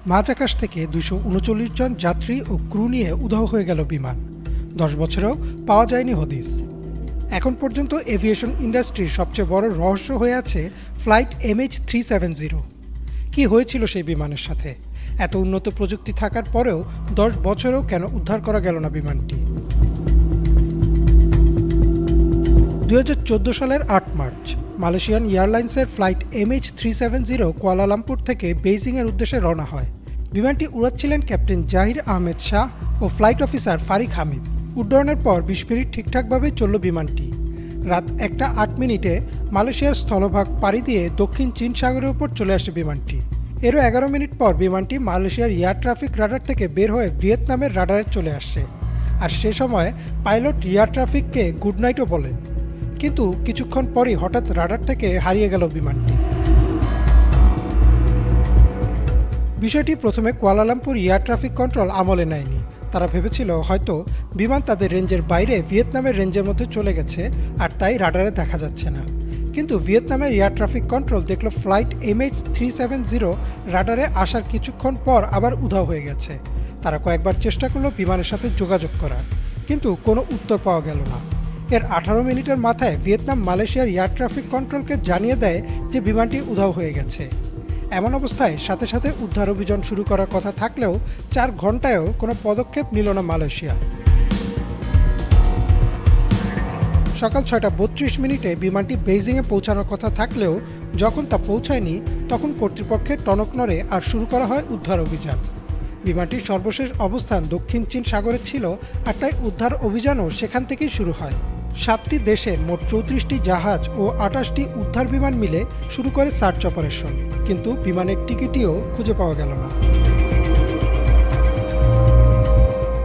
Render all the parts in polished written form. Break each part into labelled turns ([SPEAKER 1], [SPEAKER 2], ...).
[SPEAKER 1] মাঝ আকাশ থেকে ২৩৯ জন যাত্রী ও ক্রু নিয়ে উধাও হয়ে গেল বিমান। ১০ বছরেও পাওয়া যায়নি হদিস। এখন পর্যন্ত এভিয়েশন ইন্ডাস্ট্রির সবচেয়ে বড় রহস্য হয়ে আছে ফ্লাইট MH370। কি হয়েছিল সেই বিমানের সাথে? এত উন্নত প্রযুক্তি থাকার পরেও ১০ বছরেও কেন উদ্ধার করা গেল না বিমানটি? ২০১৪ সালের ৮ মার্চ মালয়েশিয়ান এয়ারলাইন্সের ফ্লাইট MH370 কুয়ালালামপুর থেকে বেইজিংয়ের উদ্দেশ্যে রওনা হয়। বিমানটি উড়াচ্ছিলেন ক্যাপ্টেন জাহির আহমেদ শাহ ও ফ্লাইট অফিসার ফারিক হামিদ। উড্ডয়নের পর ২০ মিনিট ঠিকঠাকভাবেই চলল বিমানটি। রাত ১টা ৮ মিনিটে মালয়েশিয়ার স্থলভাগ পাড়ি দিয়ে দক্ষিণ চীন সাগরের উপর চলে আসে বিমানটি। এরও ১১ মিনিট পর বিমানটি মালয়েশিয়ার এয়ার ট্রাফিক রাডার থেকে বের হয়ে ভিয়েতনামের রাডারে চলে আসে। আর সে সময় পাইলট এয়ার ট্রাফিককে গুড নাইটও বলেন। কিন্তু কিছুক্ষণ পরই হঠাৎ রাডার থেকে হারিয়ে গেল বিমানটি। বিষয়টি প্রথমে কুয়ালালামপুর এয়ার ট্রাফিক কন্ট্রোল আমলে নেয়নি। তারা ভেবেছিল হয়তো বিমান তাদের রেঞ্জের বাইরে ভিয়েতনামের রেঞ্জের মধ্যে চলে গেছে আর তাই রাডারে দেখা যাচ্ছে না। কিন্তু ভিয়েতনামের এয়ার ট্রাফিক কন্ট্রোল দেখল ফ্লাইট MH370 রাডারে আসার কিছুক্ষণ পর আবার উধাও হয়ে গেছে। তারা কয়েকবার চেষ্টা করলো বিমানের সাথে যোগাযোগ করার, কিন্তু কোনো উত্তর পাওয়া গেল না। এর 18 মিনিটের মাথায় ভিয়েতনাম মালয়েশিয়ার এয়ার ট্রাফিক কন্ট্রোলকে জানিয়ে দেয় যে বিমানটি উধাও হয়ে গেছে। এমন অবস্থায় সাথে সাথে উদ্ধার অভিযান শুরু করার কথা থাকলেও 4 ঘন্টায়ও কোনো পদক্ষেপ নিল না মালয়েশিয়া। সকাল 6টা 32 মিনিটে বিমানটি বেইজিংয়ে পৌঁছানোর কথা থাকলেও যখন তা পৌঁছায়নি তখন কর্তৃপক্ষের টনক নড়ে আর শুরু করা হয় উদ্ধার অভিযান। বিমানটির সর্বশেষ অবস্থান দক্ষিণ চীন সাগরে ছিল আর তাই উদ্ধার অভিযানও সেখান থেকেই শুরু হয়। 7টি দেশের মোট 34টি জাহাজ ও 28টি উদ্ধার বিমান মিলে শুরু করে সার্চ অপারেশন, কিন্তু বিমানের টিকিটিও খুঁজে পাওয়া গেল না।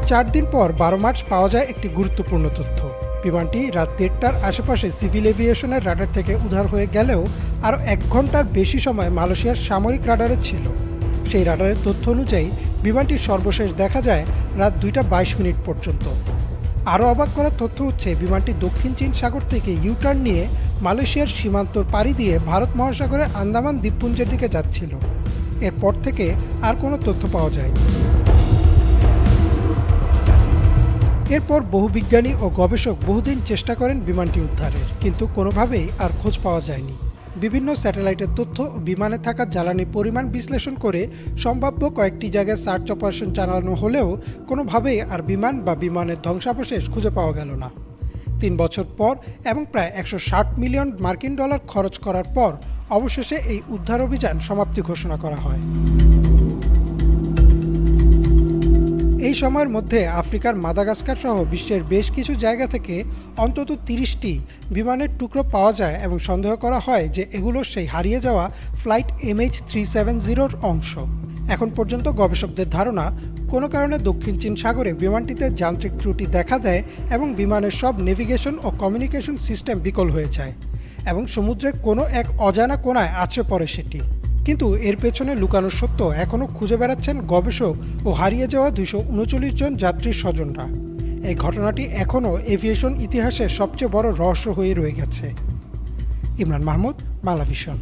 [SPEAKER 1] 4 দিন পর 12 মার্চ পাওয়া যায় একটি গুরুত্বপূর্ণ তথ্য। বিমানটি রাত 1টার আশেপাশে সিভিল এভিয়েশনের রাডার থেকে উদ্ধার হয়ে গেলেও আরও 1 ঘন্টার বেশি সময় মালয়েশিয়ার সামরিক রাডারে ছিল। সেই রাডারের তথ্য অনুযায়ী বিমানটির সর্বশেষ দেখা যায় রাত 2টা 22 মিনিট পর্যন্ত। আরও অবাক করার তথ্য হচ্ছে বিমানটি দক্ষিণ চীন সাগর থেকে ইউটার্ন নিয়ে মালয়েশিয়ার সীমান্তর পাড়ি দিয়ে ভারত মহাসাগরের আন্দামান দ্বীপপুঞ্জের দিকে যাচ্ছিল। এরপর থেকে আর কোনো তথ্য পাওয়া যায়নি। এরপর বহু বিজ্ঞানী ও গবেষক বহুদিন চেষ্টা করেন বিমানটি উদ্ধারের, কিন্তু কোনোভাবেই আর খোঁজ পাওয়া যায়নি। বিভিন্ন স্যাটেলাইটের তথ্য ও বিমানে থাকা জ্বালানির পরিমাণ বিশ্লেষণ করে সম্ভাব্য কয়েকটি জায়গায় সার্চ অপারেশন চালানো হলেও কোনোভাবেই আর বিমান বা বিমানের ধ্বংসাবশেষ খুঁজে পাওয়া গেল না। 3 বছর পর এবং প্রায় 160 মিলিয়ন মার্কিন ডলার খরচ করার পর অবশেষে এই উদ্ধার অভিযান সমাপ্তি ঘোষণা করা হয়। এই সময়ের মধ্যে আফ্রিকার মাদাগাস্কার সহ বিশ্বের বেশ কিছু জায়গা থেকে অন্তত 30টি বিমানের টুকরো পাওয়া যায় এবং সন্দেহ করা হয় যে এগুলো সেই হারিয়ে যাওয়া ফ্লাইট MH370-র অংশ। এখন পর্যন্ত গবেষকদের ধারণা কোনো কারণে দক্ষিণ চীন সাগরে বিমানটিতে যান্ত্রিক ত্রুটি দেখা দেয় এবং বিমানের সব নেভিগেশন ও কমিউনিকেশন সিস্টেম বিকল হয়ে যায় এবং সমুদ্রের কোনো এক অজানা কোণায় আছড়ে পড়ে সেটি। কিন্তু এর পেছনে লুকানো সত্য এখনও খুঁজে বেড়াচ্ছেন গবেষক ও হারিয়ে যাওয়া 239 জন যাত্রীর স্বজনরা। এই ঘটনাটি এখনও এভিয়েশন ইতিহাসের সবচেয়ে বড় রহস্য হয়ে রয়ে গেছে। ইমরান মাহমুদ, বাংলা ভিশন।